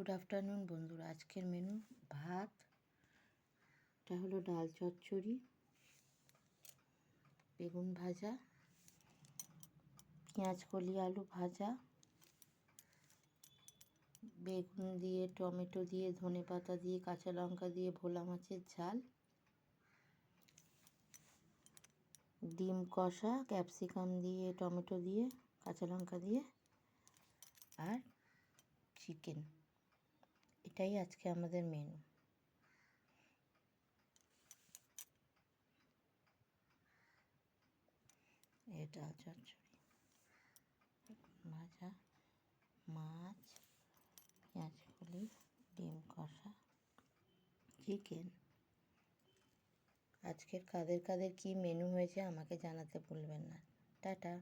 Good afternoon বন্ধুরা। আজকের menu ভাত, এটা হলো ডাল চচ্চড়ি, বেগুন ভাজা, পেঁয়াজ কলি আলু ভাজা, বেগুন দিয়ে টমেটো দিয়ে ধনে পাতা দিয়ে কাঁচা লঙ্কা দিয়ে ভোলা মাছের ঝাল, ডিম কষা ক্যাপসিকাম দিয়ে টমেটো দিয়ে কাঁচা লঙ্কা দিয়ে, আর চিকেন। এটাই আজকে আমাদের মেনু। এই ডাল চচ্চড়ি, ভাজা, মাছ, পেঁয়াজ কলি, ডিম কষা, চিকেন। আজকের কাদের কাদের কী মেনু হয়েছে আমাকে জানাতে ভুলবেন না। টাটা।